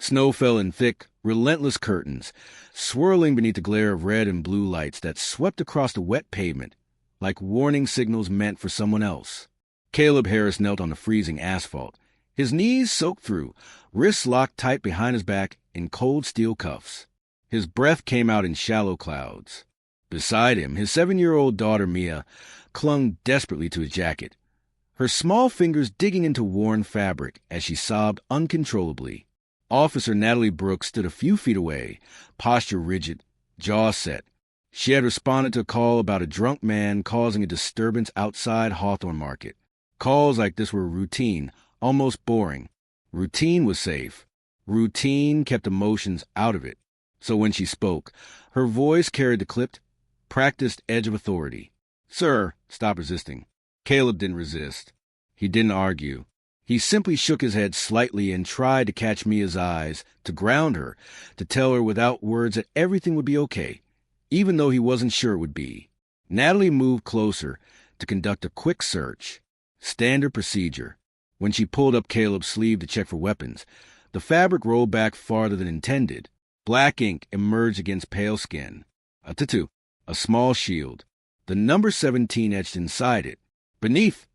Snow fell in thick, relentless curtains, swirling beneath the glare of red and blue lights that swept across the wet pavement like warning signals meant for someone else. Caleb Harris knelt on the freezing asphalt, his knees soaked through, wrists locked tight behind his back in cold steel cuffs. His breath came out in shallow clouds. Beside him, his 7-year-old daughter Mia clung desperately to his jacket, her small fingers digging into worn fabric as she sobbed uncontrollably. Officer Natalie Brooks stood a few feet away, posture rigid, jaw set. She had responded to a call about a drunk man causing a disturbance outside Hawthorne Market. Calls like this were routine, almost boring. Routine was safe. Routine kept emotions out of it. So when she spoke, her voice carried the clipped, practiced edge of authority. "Sir," stop resisting. Caleb didn't resist. He didn't argue. He simply shook his head slightly and tried to catch Mia's eyes, to ground her, to tell her without words that everything would be okay, even though he wasn't sure it would be. Natalie moved closer to conduct a quick search. Standard procedure. When she pulled up Caleb's sleeve to check for weapons, the fabric rolled back farther than intended. Black ink emerged against pale skin. A tattoo, a small shield, the number 17 etched inside it. Beneath,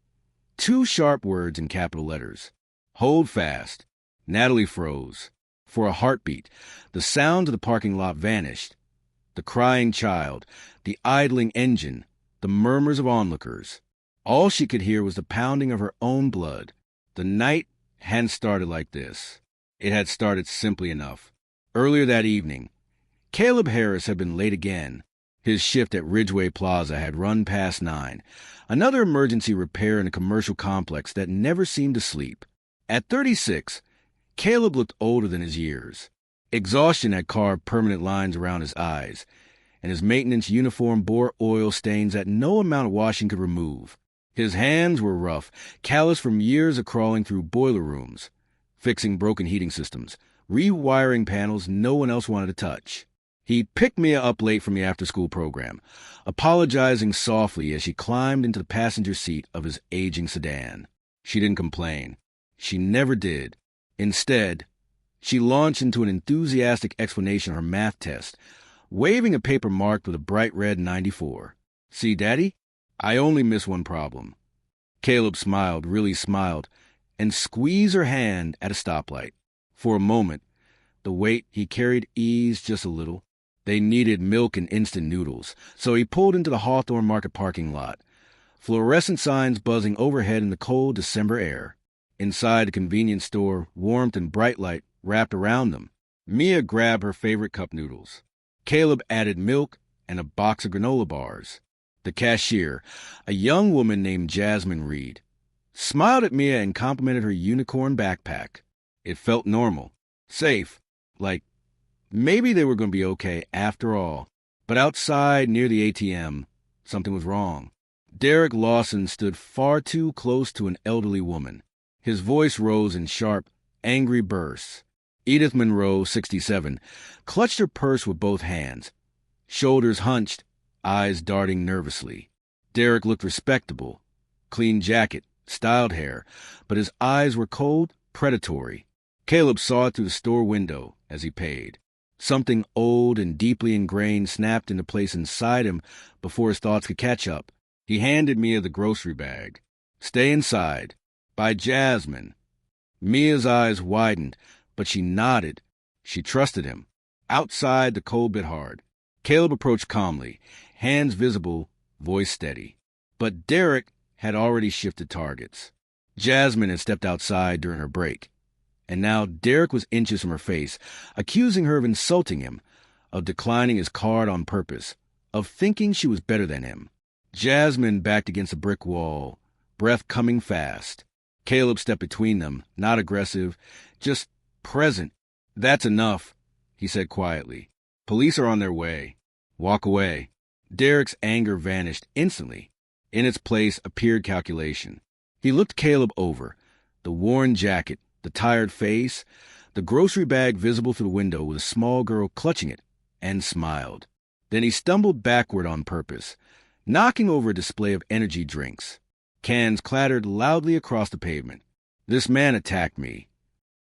2 sharp words in capital letters. Hold fast. Natalie froze. For a heartbeat, the sound of the parking lot vanished. The crying child, the idling engine, the murmurs of onlookers. All she could hear was the pounding of her own blood. The night hadn't started like this. It had started simply enough. Earlier that evening, Caleb Harris had been late again. His shift at Ridgeway Plaza had run past 9, another emergency repair in a commercial complex that never seemed to sleep. At 36, Caleb looked older than his years. Exhaustion had carved permanent lines around his eyes, and his maintenance uniform bore oil stains that no amount of washing could remove. His hands were rough, calloused from years of crawling through boiler rooms, fixing broken heating systems, rewiring panels no one else wanted to touch. He picked Mia up late from the after-school program, apologizing softly as she climbed into the passenger seat of his aging sedan. She didn't complain. She never did. Instead, she launched into an enthusiastic explanation of her math test, waving a paper marked with a bright red 94. "See, Daddy? I only missed one problem." Caleb smiled, really smiled, and squeezed her hand at a stoplight. For a moment, the weight he carried eased just a little. They needed milk and instant noodles, so he pulled into the Hawthorne Market parking lot, fluorescent signs buzzing overhead in the cold December air. Inside the convenience store, warmth and bright light wrapped around them. Mia grabbed her favorite cup noodles. Caleb added milk and a box of granola bars. The cashier, a young woman named Jasmine Reed, smiled at Mia and complimented her unicorn backpack. It felt normal, safe, like maybe they were going to be okay after all. But outside, near the ATM, something was wrong. Derek Lawson stood far too close to an elderly woman. His voice rose in sharp, angry bursts. Edith Monroe, 67, clutched her purse with both hands, shoulders hunched, eyes darting nervously. Derek looked respectable. Clean jacket, styled hair, but his eyes were cold, predatory. Caleb saw it through the store window as he paid. Something old and deeply ingrained snapped into place inside him before his thoughts could catch up. He handed Mia the grocery bag. "Stay inside. By Jasmine." Mia's eyes widened, but she nodded. She trusted him. Outside, the cold bit hard. Caleb approached calmly, hands visible, voice steady. But Derek had already shifted targets. Jasmine had stepped outside during her break, and now Derek was inches from her face, accusing her of insulting him, of declining his card on purpose, of thinking she was better than him. Jasmine backed against a brick wall, breath coming fast. Caleb stepped between them, not aggressive, just present. "That's enough," he said quietly. "Police are on their way. Walk away." Derek's anger vanished instantly. In its place appeared calculation. He looked Caleb over, the worn jacket, the tired face, the grocery bag visible through the window with a small girl clutching it, and smiled. Then he stumbled backward on purpose, knocking over a display of energy drinks. Cans clattered loudly across the pavement. "This man attacked me,"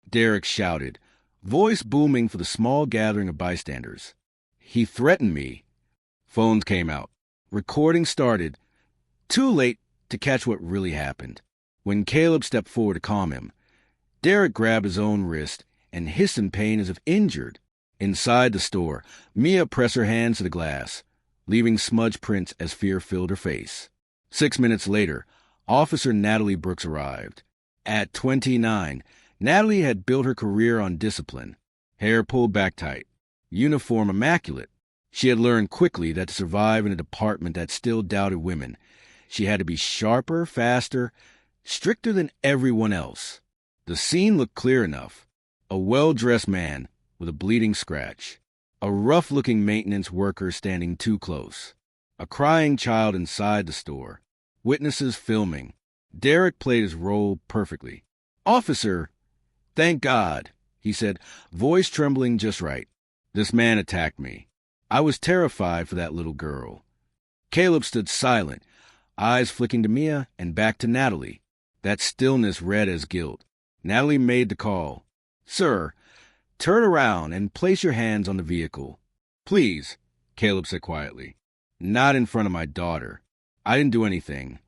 Derek shouted, voice booming for the small gathering of bystanders. He threatened me. Phones came out. Recording started. Too late to catch what really happened. When Caleb stepped forward to calm him, Derek grabbed his own wrist and hissed in pain as if injured. Inside the store, Mia pressed her hands to the glass, leaving smudge prints as fear filled her face. 6 minutes later, Officer Natalie Brooks arrived. At 29, Natalie had built her career on discipline. Hair pulled back tight, uniform immaculate. She had learned quickly that to survive in a department that still doubted women, she had to be sharper, faster, stricter than everyone else. The scene looked clear enough. A well-dressed man with a bleeding scratch. A rough-looking maintenance worker standing too close. A crying child inside the store. Witnesses filming. Derek played his role perfectly. "Officer, thank God," he said, voice trembling just right. "This man attacked me. I was terrified for that little girl." Caleb stood silent, eyes flicking to Mia and back to Natalie. That stillness read as guilt. Natalie made the call. "Sir, turn around and place your hands on the vehicle." "Please," Caleb said quietly. "Not in front of my daughter. I didn't do anything."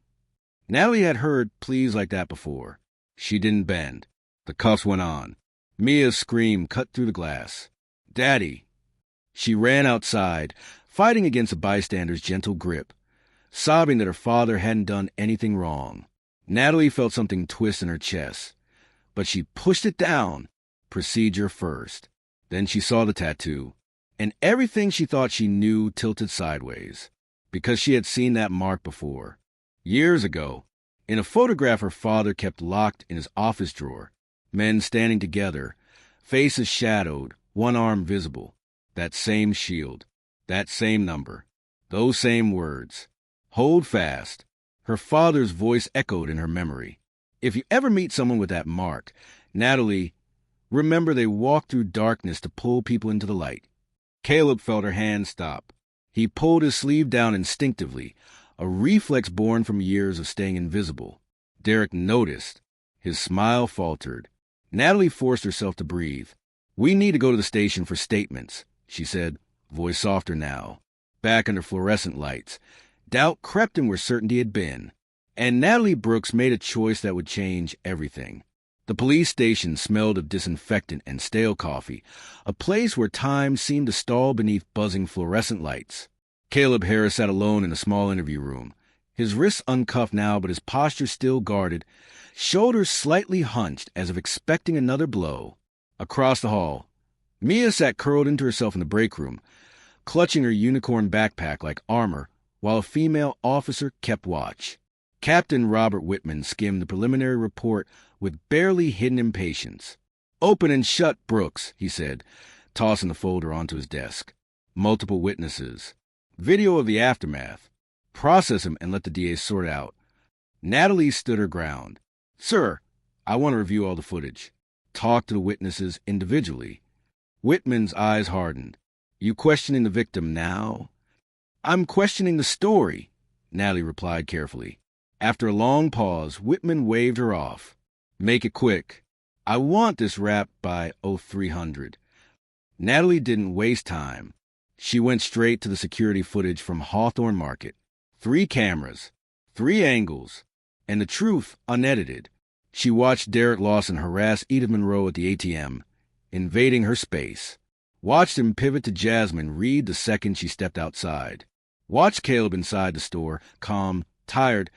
Natalie had heard pleas like that before. She didn't bend. The cuffs went on. Mia's scream cut through the glass. "Daddy!" She ran outside, fighting against the bystander's gentle grip, sobbing that her father hadn't done anything wrong. Natalie felt something twist in her chest, but she pushed it down. Procedure first. Then she saw the tattoo, and everything she thought she knew tilted sideways, because she had seen that mark before. Years ago, in a photograph her father kept locked in his office drawer. Men standing together, faces shadowed, one arm visible. That same shield, that same number, those same words. "Hold fast." Her father's voice echoed in her memory. If you ever meet someone with that mark, Natalie, remember they walk through darkness to pull people into the light. Caleb felt her hand stop. He pulled his sleeve down instinctively, a reflex born from years of staying invisible. Derek noticed. His smile faltered. Natalie forced herself to breathe. "We need to go to the station for statements," she said, voice softer now. Back under fluorescent lights, doubt crept in where certainty had been. And Natalie Brooks made a choice that would change everything. The police station smelled of disinfectant and stale coffee, a place where time seemed to stall beneath buzzing fluorescent lights. Caleb Harris sat alone in a small interview room, his wrists uncuffed now but his posture still guarded, shoulders slightly hunched as if expecting another blow. Across the hall, Mia sat curled into herself in the break room, clutching her unicorn backpack like armor, while a female officer kept watch. Captain Robert Whitman skimmed the preliminary report with barely hidden impatience. "Open and shut, Brooks," he said, tossing the folder onto his desk. "Multiple witnesses. Video of the aftermath. Process him and let the DA sort it out." Natalie stood her ground. "Sir, I want to review all the footage. Talk to the witnesses individually." Whitman's eyes hardened. "You questioning the victim now?" "I'm questioning the story," Natalie replied carefully. After a long pause, Whitman waved her off. "Make it quick. I want this wrapped by 0300. Natalie didn't waste time. She went straight to the security footage from Hawthorne Market. 3 cameras, 3 angles, and the truth unedited. She watched Derek Lawson harass Edith Monroe at the ATM, invading her space. Watched him pivot to Jasmine Reed the second she stepped outside. Watched Caleb inside the store, calm, tired,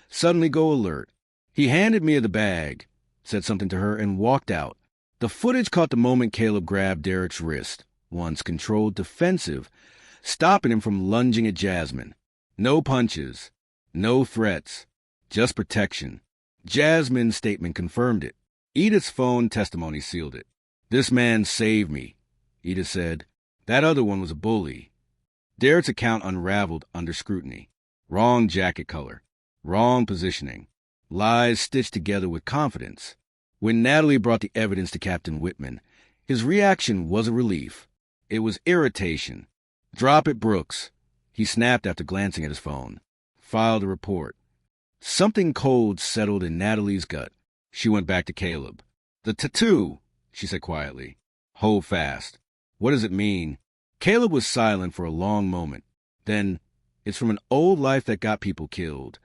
suddenly go alert. He handed Mia the bag, said something to her, and walked out. The footage caught the moment Caleb grabbed Derek's wrist, once controlled defensive, stopping him from lunging at Jasmine. No punches, no threats, just protection. Jasmine's statement confirmed it. Edith's phone testimony sealed it. "This man saved me," Edith said. "That other one was a bully." Derek's account unraveled under scrutiny. Wrong jacket color, wrong positioning, lies stitched together with confidence. When Natalie brought the evidence to Captain Whitman, his reaction wasn't relief. It was irritation. "Drop it, Brooks," he snapped after glancing at his phone. Filed a report. Something cold settled in Natalie's gut. She went back to Caleb. "The tattoo," she said quietly. Hold fast. What does it mean? Caleb was silent for a long moment. Then, it's from an old life that got people killed.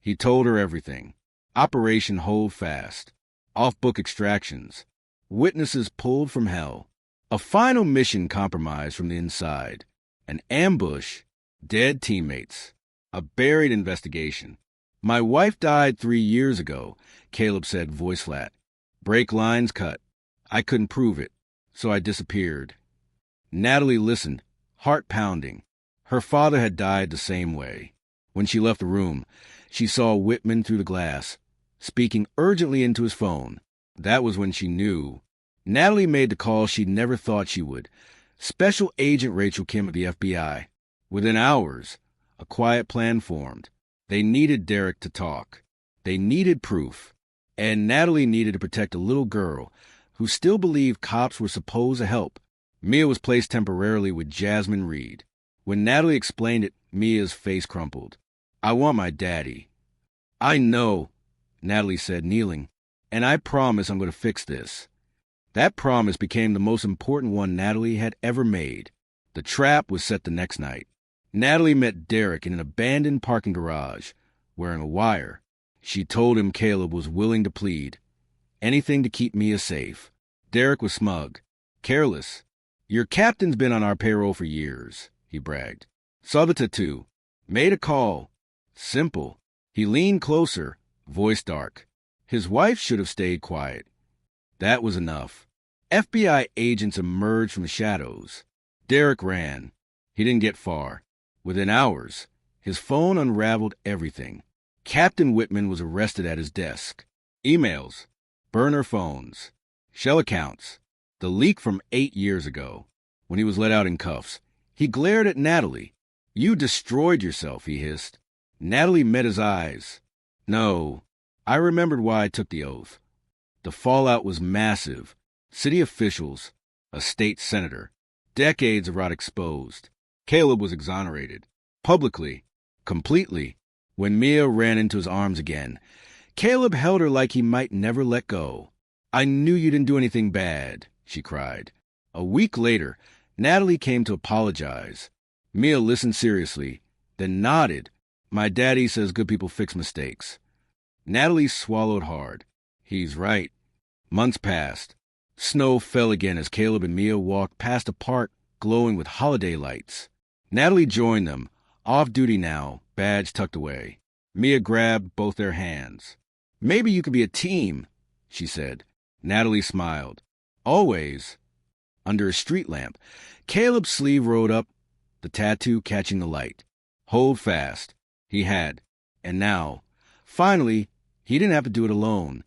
He told her everything. Operation Hold Fast. Off-book extractions. Witnesses pulled from hell. A final mission compromised from the inside. An ambush. Dead teammates. A buried investigation. My wife died 3 years ago, Caleb said, voice flat. Break lines cut. I couldn't prove it, so I disappeared. Natalie listened, heart pounding. Her father had died the same way. When she left the room, she saw Whitman through the glass, speaking urgently into his phone. That was when she knew. Natalie made the call she'd never thought she would. Special Agent Rachel Kim of the FBI. Within hours, a quiet plan formed. They needed Derek to talk. They needed proof. And Natalie needed to protect a little girl who still believed cops were supposed to help. Mia was placed temporarily with Jasmine Reed. When Natalie explained it, Mia's face crumpled. I want my daddy. I know, Natalie said, kneeling, and I promise I'm going to fix this. That promise became the most important one Natalie had ever made. The trap was set the next night. Natalie met Derek in an abandoned parking garage, wearing a wire. She told him Caleb was willing to plead. Anything to keep Mia safe. Derek was smug, careless. Your captain's been on our payroll for years, he bragged. Saw the tattoo. Made a call. Simple. He leaned closer, voice dark. His wife should have stayed quiet. That was enough. FBI agents emerged from the shadows. Derek ran. He didn't get far. Within hours, his phone unraveled everything. Captain Whitman was arrested at his desk. Emails, burner phones, shell accounts, the leak from 8 years ago. When he was let out in cuffs, he glared at Natalie. You destroyed yourself, he hissed. Natalie met his eyes. No, I remembered why I took the oath. The fallout was massive. City officials, a state senator, decades of rot exposed. Caleb was exonerated. Publicly. Completely. When Mia ran into his arms again, Caleb held her like he might never let go. I knew you didn't do anything bad, she cried. A week later, Natalie came to apologize. Mia listened seriously, then nodded. My daddy says good people fix mistakes. Natalie swallowed hard. He's right. Months passed. Snow fell again as Caleb and Mia walked past a park glowing with holiday lights. Natalie joined them, off duty now, badge tucked away. Mia grabbed both their hands. Maybe you could be a team, she said. Natalie smiled. Always. Under a street lamp, Caleb's sleeve rolled up, the tattoo catching the light. Hold fast. He had. And now, finally, he didn't have to do it alone.